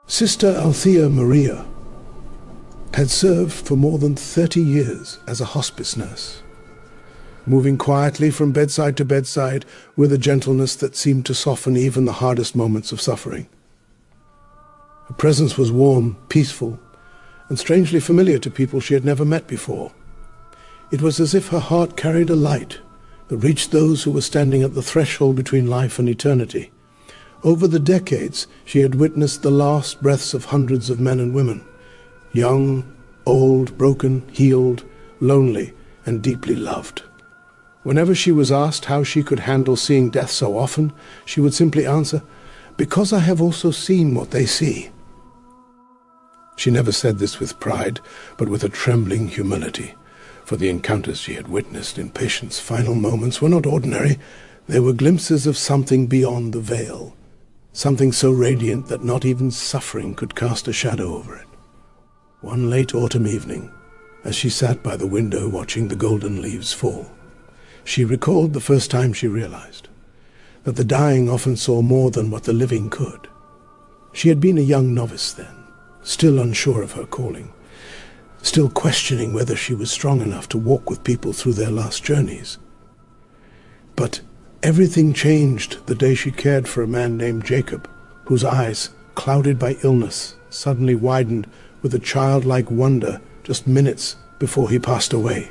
Sister Althea Maria had served for more than 30 years as a hospice nurse, moving quietly from bedside to bedside with a gentleness that seemed to soften even the hardest moments of suffering. Her presence was warm, peaceful, and strangely familiar to people she had never met before. It was as if her heart carried a light that reached those who were standing at the threshold between life and eternity. Over the decades, she had witnessed the last breaths of hundreds of men and women, young, old, broken, healed, lonely, and deeply loved. Whenever she was asked how she could handle seeing death so often, she would simply answer, "Because I have also seen what they see." She never said this with pride, but with a trembling humility, for the encounters she had witnessed in patients' final moments were not ordinary. They were glimpses of something beyond the veil, something so radiant that not even suffering could cast a shadow over it. One late autumn evening, as she sat by the window watching the golden leaves fall, she recalled the first time she realized that the dying often saw more than what the living could. She had been a young novice then, still unsure of her calling, still questioning whether she was strong enough to walk with people through their last journeys. But everything changed the day she cared for a man named Jacob, whose eyes, clouded by illness, suddenly widened with a childlike wonder just minutes before he passed away.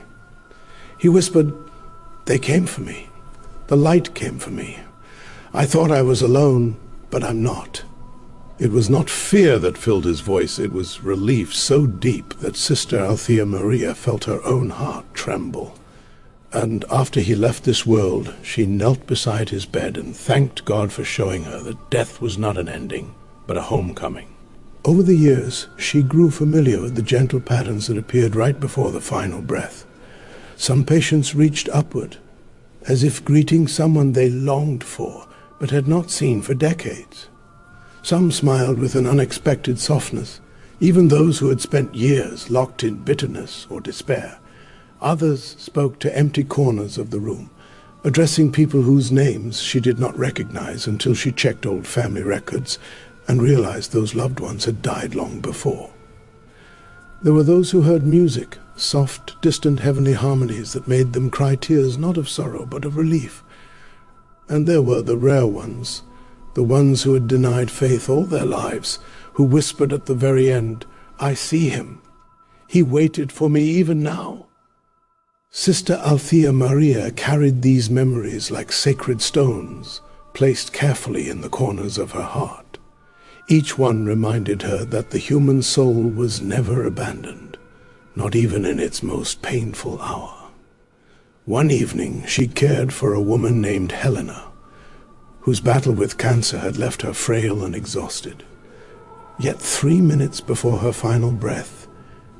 He whispered, "They came for me. The light came for me. I thought I was alone, but I'm not." It was not fear that filled his voice, it was relief so deep that Sister Althea Maria felt her own heart tremble. And after he left this world, she knelt beside his bed and thanked God for showing her that death was not an ending, but a homecoming. Over the years, she grew familiar with the gentle patterns that appeared right before the final breath. Some patients reached upward, as if greeting someone they longed for, but had not seen for decades. Some smiled with an unexpected softness, even those who had spent years locked in bitterness or despair. Others spoke to empty corners of the room, addressing people whose names she did not recognize until she checked old family records and realized those loved ones had died long before. There were those who heard music, soft, distant heavenly harmonies that made them cry tears not of sorrow but of relief. And there were the rare ones, the ones who had denied faith all their lives, who whispered at the very end, "I see him. He waited for me even now." Sister Althea Maria carried these memories like sacred stones, placed carefully in the corners of her heart. Each one reminded her that the human soul was never abandoned, not even in its most painful hour. One evening she cared for a woman named Helena, whose battle with cancer had left her frail and exhausted. Yet 3 minutes before her final breath,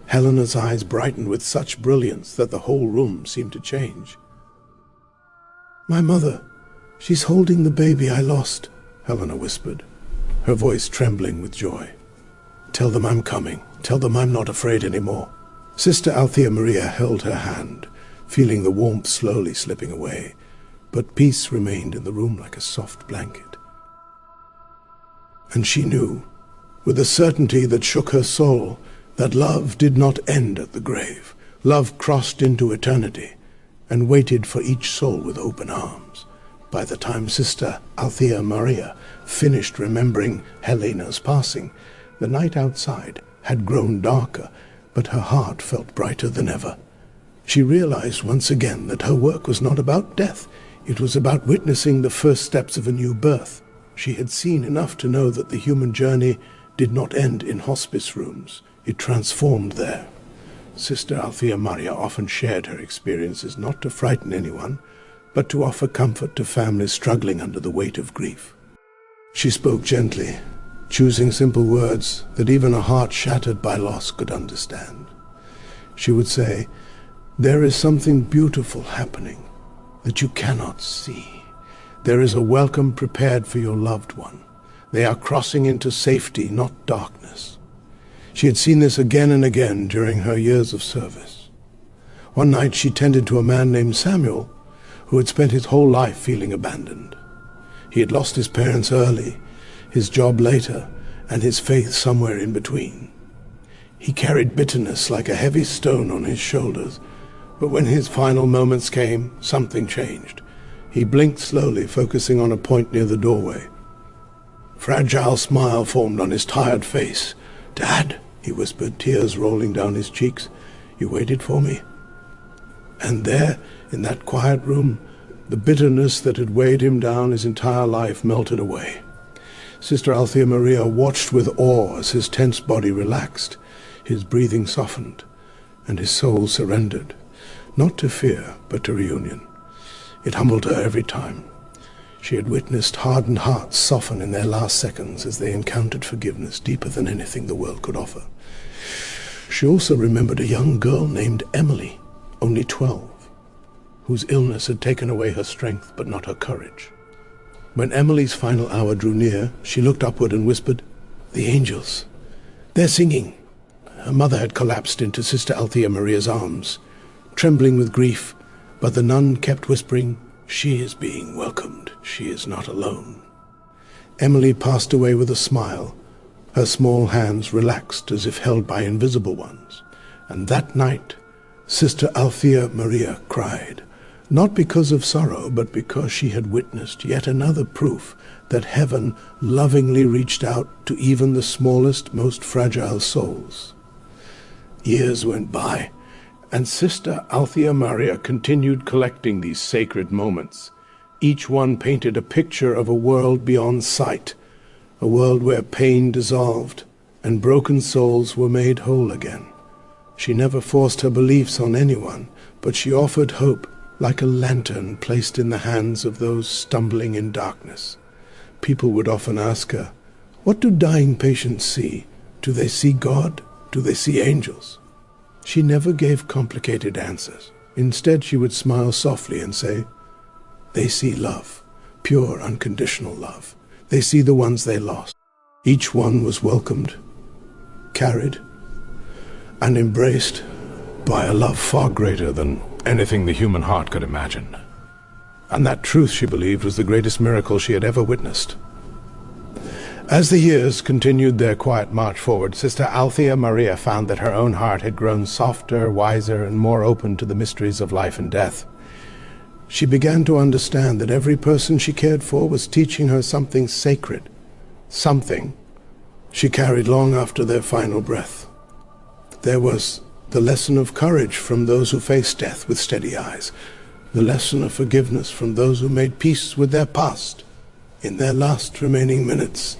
Helena's eyes brightened with such brilliance that the whole room seemed to change. "My mother, she's holding the baby I lost," Helena whispered, her voice trembling with joy. "Tell them I'm coming. Tell them I'm not afraid anymore." Sister Althea Maria held her hand, feeling the warmth slowly slipping away, but peace remained in the room like a soft blanket. And she knew, with a certainty that shook her soul, that love did not end at the grave. Love crossed into eternity and waited for each soul with open arms. By the time Sister Althea Maria finished remembering Helena's passing, the night outside had grown darker, but her heart felt brighter than ever. She realized once again that her work was not about death. It was about witnessing the first steps of a new birth. She had seen enough to know that the human journey did not end in hospice rooms. It transformed there. Sister Althea Maria often shared her experiences not to frighten anyone, but to offer comfort to families struggling under the weight of grief. She spoke gently, choosing simple words that even a heart shattered by loss could understand. She would say, "There is something beautiful happening that you cannot see. There is a welcome prepared for your loved one. They are crossing into safety, not darkness." She had seen this again and again during her years of service. One night she tended to a man named Samuel, who had spent his whole life feeling abandoned. He had lost his parents early, his job later, and his faith somewhere in between. He carried bitterness like a heavy stone on his shoulders, but when his final moments came, something changed. He blinked slowly, focusing on a point near the doorway. Fragile smile formed on his tired face. "Dad," he whispered, tears rolling down his cheeks, "you waited for me?" And there, in that quiet room, the bitterness that had weighed him down his entire life melted away. Sister Althea Maria watched with awe as his tense body relaxed, his breathing softened, and his soul surrendered, not to fear, but to reunion. It humbled her every time. She had witnessed hardened hearts soften in their last seconds as they encountered forgiveness deeper than anything the world could offer. She also remembered a young girl named Emily, only 12, whose illness had taken away her strength but not her courage. When Emily's final hour drew near, she looked upward and whispered, "The angels, they're singing." Her mother had collapsed into Sister Althea Maria's arms, trembling with grief, but the nun kept whispering, "She is being welcomed. She is not alone." Emily passed away with a smile, her small hands relaxed as if held by invisible ones. And that night, Sister Althea Maria cried, not because of sorrow, but because she had witnessed yet another proof that heaven lovingly reached out to even the smallest, most fragile souls. Years went by, and Sister Althea Maria continued collecting these sacred moments. Each one painted a picture of a world beyond sight, a world where pain dissolved and broken souls were made whole again. She never forced her beliefs on anyone, but she offered hope like a lantern placed in the hands of those stumbling in darkness. People would often ask her, "What do dying patients see? Do they see God? Do they see angels?" She never gave complicated answers. Instead, she would smile softly and say, "They see love, pure, unconditional love. They see the ones they lost." Each one was welcomed, carried, and embraced by a love far greater than anything the human heart could imagine. And that truth, she believed, was the greatest miracle she had ever witnessed. As the years continued their quiet march forward, Sister Althea Maria found that her own heart had grown softer, wiser, and more open to the mysteries of life and death. She began to understand that every person she cared for was teaching her something sacred, something she carried long after their final breath. There was the lesson of courage from those who faced death with steady eyes, the lesson of forgiveness from those who made peace with their past in their last remaining minutes,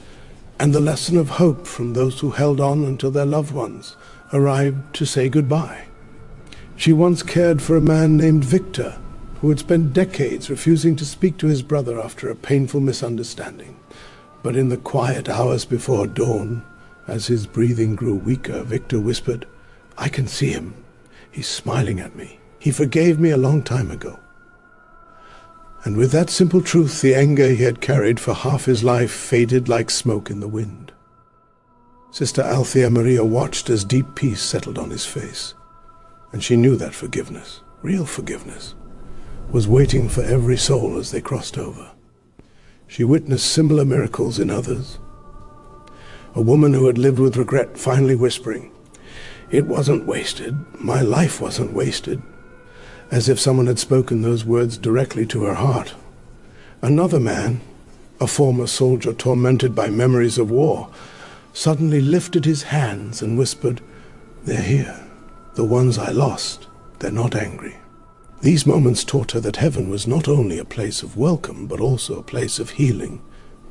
and the lesson of hope from those who held on until their loved ones arrived to say goodbye. She once cared for a man named Victor, who had spent decades refusing to speak to his brother after a painful misunderstanding. But in the quiet hours before dawn, as his breathing grew weaker, Victor whispered, "I can see him. He's smiling at me. He forgave me a long time ago." And with that simple truth, the anger he had carried for half his life faded like smoke in the wind. Sister Althea Maria watched as deep peace settled on his face, and she knew that forgiveness, real forgiveness, was waiting for every soul as they crossed over. She witnessed similar miracles in others. A woman who had lived with regret finally whispering, "It wasn't wasted. My life wasn't wasted," as if someone had spoken those words directly to her heart. Another man, a former soldier tormented by memories of war, suddenly lifted his hands and whispered, "They're here. The ones I lost. They're not angry." These moments taught her that heaven was not only a place of welcome, but also a place of healing,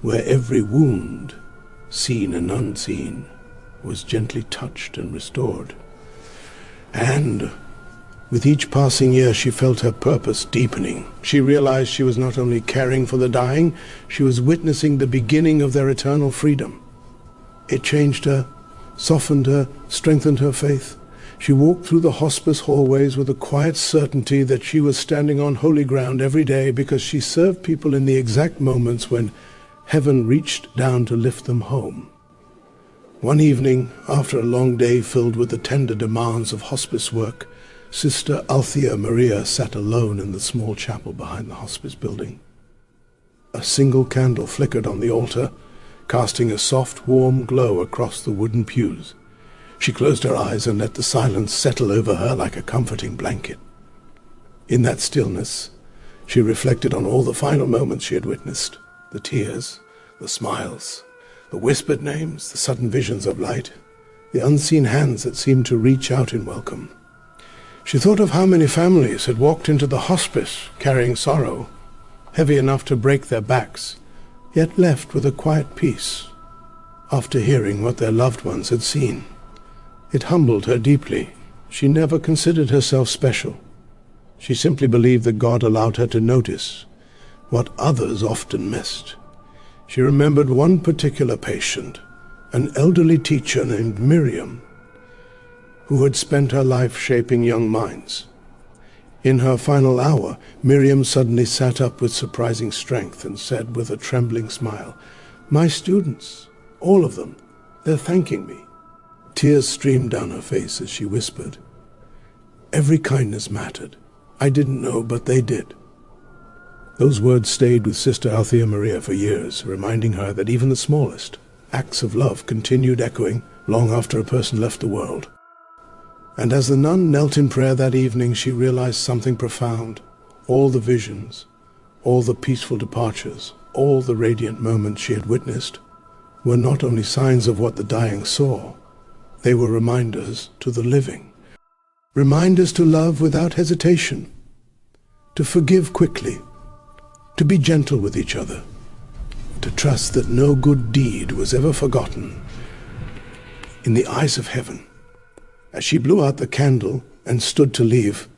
where every wound, seen and unseen, was gently touched and restored. And with each passing year, she felt her purpose deepening. She realized she was not only caring for the dying, she was witnessing the beginning of their eternal freedom. It changed her, softened her, strengthened her faith. She walked through the hospice hallways with a quiet certainty that she was standing on holy ground every day because she served people in the exact moments when heaven reached down to lift them home. One evening, after a long day filled with the tender demands of hospice work, Sister Althea Maria sat alone in the small chapel behind the hospice building. A single candle flickered on the altar, casting a soft, warm glow across the wooden pews. She closed her eyes and let the silence settle over her like a comforting blanket. In that stillness, she reflected on all the final moments she had witnessed, the tears, the smiles, the whispered names, the sudden visions of light, the unseen hands that seemed to reach out in welcome. She thought of how many families had walked into the hospice carrying sorrow, heavy enough to break their backs, yet left with a quiet peace after hearing what their loved ones had seen. It humbled her deeply. She never considered herself special. She simply believed that God allowed her to notice what others often missed. She remembered one particular patient, an elderly teacher named Miriam, who had spent her life shaping young minds. In her final hour, Miriam suddenly sat up with surprising strength and said with a trembling smile, "My students, all of them, they're thanking me." Tears streamed down her face as she whispered, "Every kindness mattered. I didn't know, but they did." Those words stayed with Sister Althea Maria for years, reminding her that even the smallest acts of love continued echoing long after a person left the world. And as the nun knelt in prayer that evening, she realized something profound. All the visions, all the peaceful departures, all the radiant moments she had witnessed were not only signs of what the dying saw, they were reminders to the living. Reminders to love without hesitation, to forgive quickly, to be gentle with each other, to trust that no good deed was ever forgotten in the eyes of heaven. As she blew out the candle and stood to leave,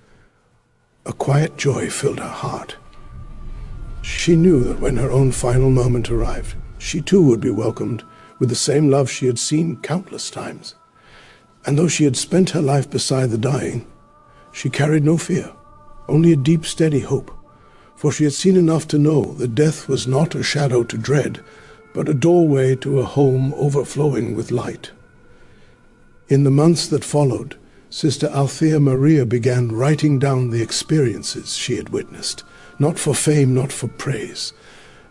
a quiet joy filled her heart. She knew that when her own final moment arrived, she too would be welcomed with the same love she had seen countless times. And though she had spent her life beside the dying, she carried no fear, only a deep, steady hope, for she had seen enough to know that death was not a shadow to dread, but a doorway to a home overflowing with light. In the months that followed, Sister Althea Maria began writing down the experiences she had witnessed, not for fame, not for praise,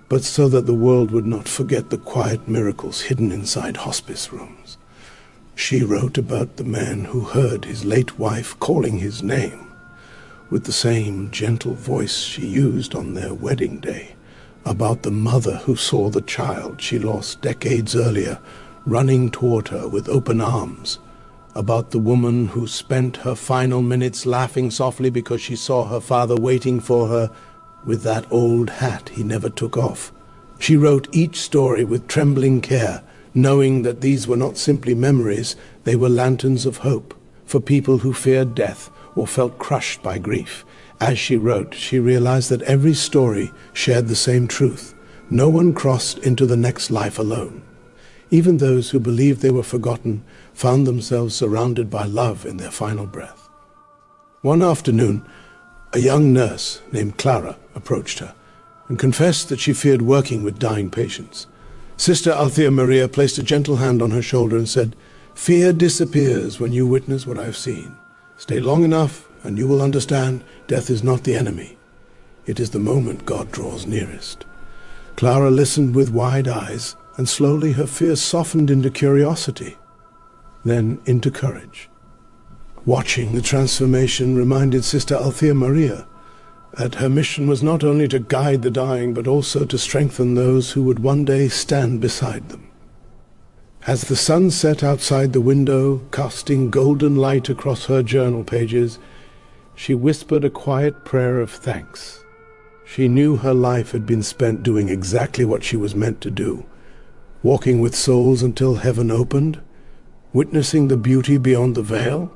but so that the world would not forget the quiet miracles hidden inside hospice rooms. She wrote about the man who heard his late wife calling his name with the same gentle voice she used on their wedding day, about the mother who saw the child she lost decades earlier running toward her with open arms, about the woman who spent her final minutes laughing softly because she saw her father waiting for her with that old hat he never took off. She wrote each story with trembling care, knowing that these were not simply memories, they were lanterns of hope for people who feared death or felt crushed by grief. As she wrote, she realized that every story shared the same truth. No one crossed into the next life alone. Even those who believed they were forgotten found themselves surrounded by love in their final breath. One afternoon, a young nurse named Clara approached her and confessed that she feared working with dying patients. Sister Althea Maria placed a gentle hand on her shoulder and said, "Fear disappears when you witness what I've seen. Stay long enough and you will understand death is not the enemy. It is the moment God draws nearest." Clara listened with wide eyes, and slowly her fear softened into curiosity, then into courage. Watching the transformation reminded Sister Althea Maria that her mission was not only to guide the dying, but also to strengthen those who would one day stand beside them. As the sun set outside the window, casting golden light across her journal pages, she whispered a quiet prayer of thanks. She knew her life had been spent doing exactly what she was meant to do, walking with souls until heaven opened, witnessing the beauty beyond the veil,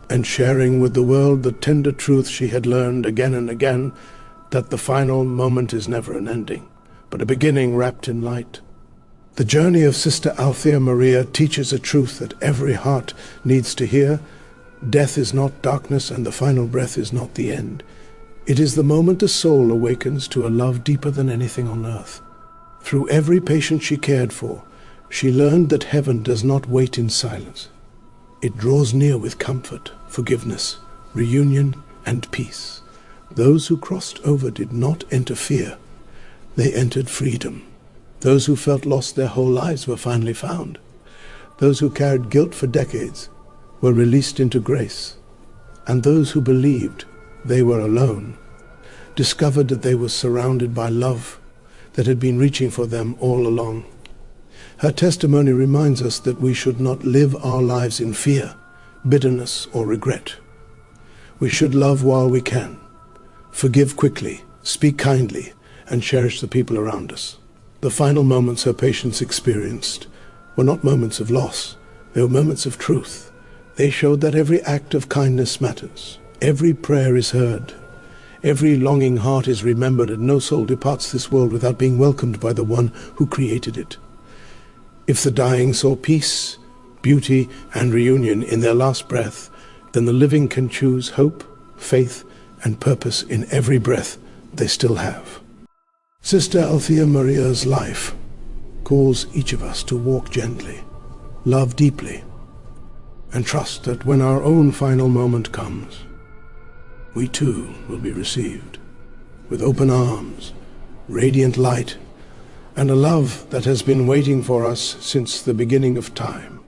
and sharing with the world the tender truth she had learned again and again, that the final moment is never an ending, but a beginning wrapped in light. The journey of Sister Althea Maria teaches a truth that every heart needs to hear. Death is not darkness, and the final breath is not the end. It is the moment a soul awakens to a love deeper than anything on earth. Through every patient she cared for, she learned that heaven does not wait in silence. It draws near with comfort, forgiveness, reunion, and peace. Those who crossed over did not enter fear. They entered freedom, Those who felt lost their whole lives were finally found. Those who carried guilt for decades were released into grace. And those who believed they were alone discovered that they were surrounded by love that had been reaching for them all along. Her testimony reminds us that we should not live our lives in fear, bitterness, or regret. We should love while we can, forgive quickly, speak kindly, and cherish the people around us. The final moments her patients experienced were not moments of loss, they were moments of truth. They showed that every act of kindness matters, every prayer is heard, every longing heart is remembered, and no soul departs this world without being welcomed by the one who created it. If the dying saw peace, beauty, and reunion in their last breath, then the living can choose hope, faith, and purpose in every breath they still have. Sister Althea Maria's life calls each of us to walk gently, love deeply, and trust that when our own final moment comes, we too will be received with open arms, radiant light, and a love that has been waiting for us since the beginning of time.